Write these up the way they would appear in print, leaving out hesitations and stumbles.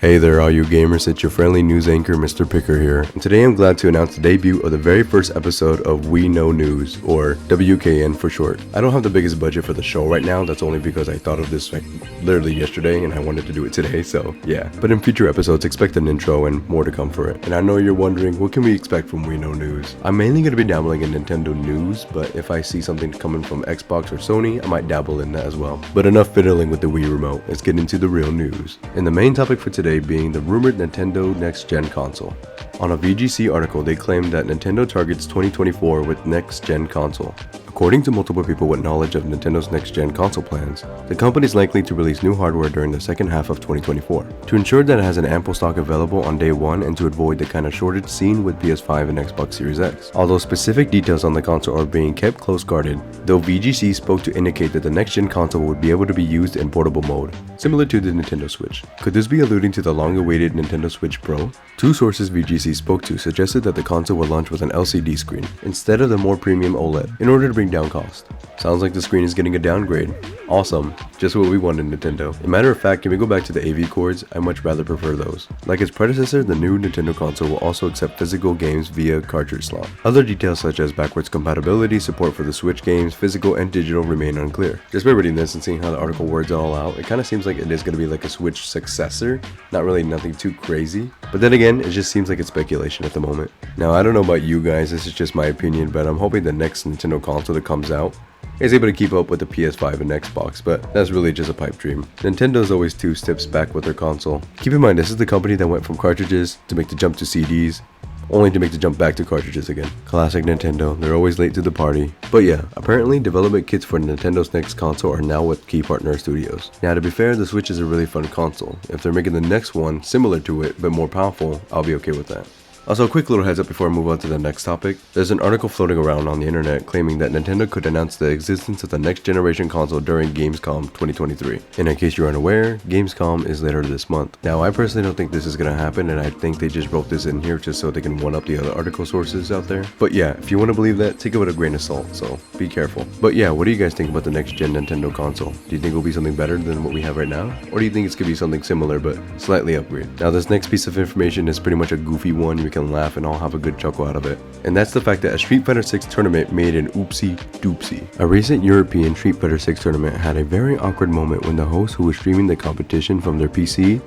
Hey there all you gamers, it's your friendly news anchor Mr. Picker here, and today I'm glad to announce the debut of the very first episode of Wii Know News, or WKN for short. I don't have the biggest budget for the show right now, that's only because I thought of this like literally yesterday and I wanted to do it today, so yeah. But in future episodes expect an intro and more to come for it. And I know you're wondering, what can we expect from Wii Know News? I'm mainly going to be dabbling in Nintendo news, but if I see something coming from Xbox or Sony, I might dabble in that as well. But enough fiddling with the Wii remote, let's get into the real news. And the main topic for today being the rumored Nintendo next-gen console. On a VGC article, they claimed that Nintendo targets 2024 with next-gen console. According to multiple people with knowledge of Nintendo's next-gen console plans, the company is likely to release new hardware during the second half of 2024. To ensure that it has an ample stock available on day one and to avoid the kind of shortage seen with PS5 and Xbox Series X. Although specific details on the console are being kept close guarded, though VGC spoke to indicate that the next-gen console would be able to be used in portable mode, similar to the Nintendo Switch. Could this be alluding to the long-awaited Nintendo Switch Pro? Two sources VGC spoke to suggested that the console will launch with an LCD screen, instead of the more premium OLED, in order to bring down cost. Sounds like the screen is getting a downgrade. Awesome, just what we wanted Nintendo. As a matter of fact, can we go back to the AV cords? I much rather prefer those. Like its predecessor, the new Nintendo console will also accept physical games via cartridge slot. Other details such as backwards compatibility, support for the Switch games, physical and digital remain unclear. Just by reading this and seeing how the article words it all out, it kind of seems like it is going to be like a Switch successor. Not really nothing too crazy. But then again, it just seems like it's speculation at the moment. Now, I don't know about you guys, this is just my opinion, but I'm hoping the next Nintendo console that comes out is able to keep up with the PS5 and Xbox, but that's really just a pipe dream. Nintendo's always two steps back with their console. Keep in mind, this is the company that went from cartridges to make the jump to CDs, only to make the jump back to cartridges again. Classic Nintendo, they're always late to the party. But yeah, apparently development kits for Nintendo's next console are now with key partner studios. Now to be fair, the Switch is a really fun console. If they're making the next one similar to it, but more powerful, I'll be okay with that. Also, a quick little heads up before I move on to the next topic. There's an article floating around on the internet claiming that Nintendo could announce the existence of the next generation console during Gamescom 2023. And in case you're unaware, Gamescom is later this month. Now, I personally don't think this is going to happen, and I think they just wrote this in here just so they can one-up the other article sources out there. But yeah, if you want to believe that, take it with a grain of salt, so be careful. But yeah, what do you guys think about the next gen Nintendo console? Do you think it'll be something better than what we have right now? Or do you think it's going to be something similar but slightly upgraded? Now, this next piece of information is pretty much a goofy one. We can laugh and all have a good chuckle out of it. And that's the fact that a Street Fighter 6 tournament made an oopsie doopsie. A recent European Street Fighter 6 tournament had a very awkward moment when the host who was streaming the competition from their PC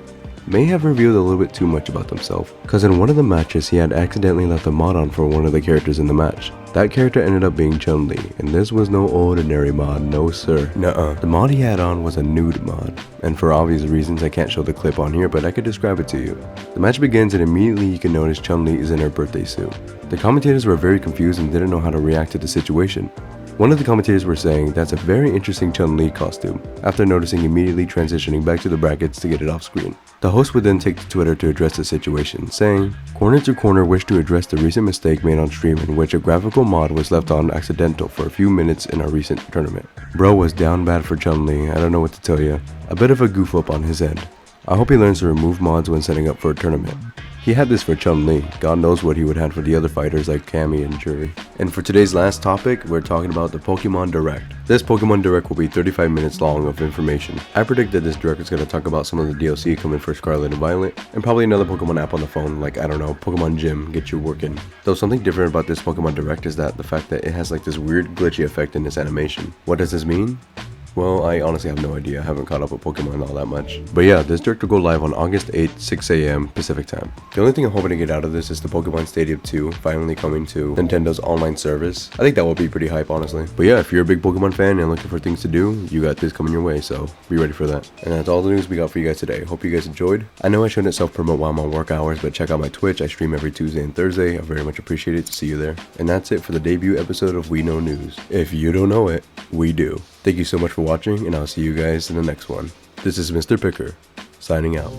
may have revealed a little bit too much about themselves, because in one of the matches he had accidentally left a mod on for one of the characters in the match. That character ended up being Chun-Li, and this was no ordinary mod, no sir. Nuh-uh. The mod he had on was a nude mod, and for obvious reasons I can't show the clip on here, but I could describe it to you. The match begins and immediately you can notice Chun-Li is in her birthday suit. The commentators were very confused and didn't know how to react to the situation. One of the commentators were saying that's a very interesting Chun-Li costume, after noticing immediately transitioning back to the brackets to get it off screen. The host would then take to Twitter to address the situation, saying, "Corner to Corner wished to address the recent mistake made on stream in which a graphical mod was left on accidental for a few minutes in our recent tournament. Bro was down bad for Chun-Li, I don't know what to tell you. A bit of a goof up on his end. I hope he learns to remove mods when setting up for a tournament. He had this for Chun-Li, God knows what he would have for the other fighters like Cammy and Jury." And for today's last topic, we're talking about the Pokémon Direct. This Pokémon Direct will be 35 minutes long of information. I predict that this Direct is going to talk about some of the DLC coming for Scarlet and Violet, and probably another Pokemon app on the phone, like, I don't know, Pokemon Gym, get you working. Though something different about this Pokemon Direct is that the fact that it has like this weird glitchy effect in this animation. What does this mean? Well, I honestly have no idea. I haven't caught up with Pokemon all that much. But yeah, this direct will go live on August 8th, 6 AM Pacific time. The only thing I'm hoping to get out of this is the Pokemon Stadium 2 finally coming to Nintendo's online service. I think that will be pretty hype, honestly. But yeah, if you're a big Pokemon fan and looking for things to do, you got this coming your way, so be ready for that. And that's all the news we got for you guys today. Hope you guys enjoyed. I know I shouldn't self-promote while I'm on work hours, but check out my Twitch. I stream every Tuesday and Thursday. I very much appreciate it to see you there. And that's it for the debut episode of Wii Know News. If you don't know it, we do. Thank you so much for watching, and I'll see you guys in the next one. This is Mr. Picker, signing out.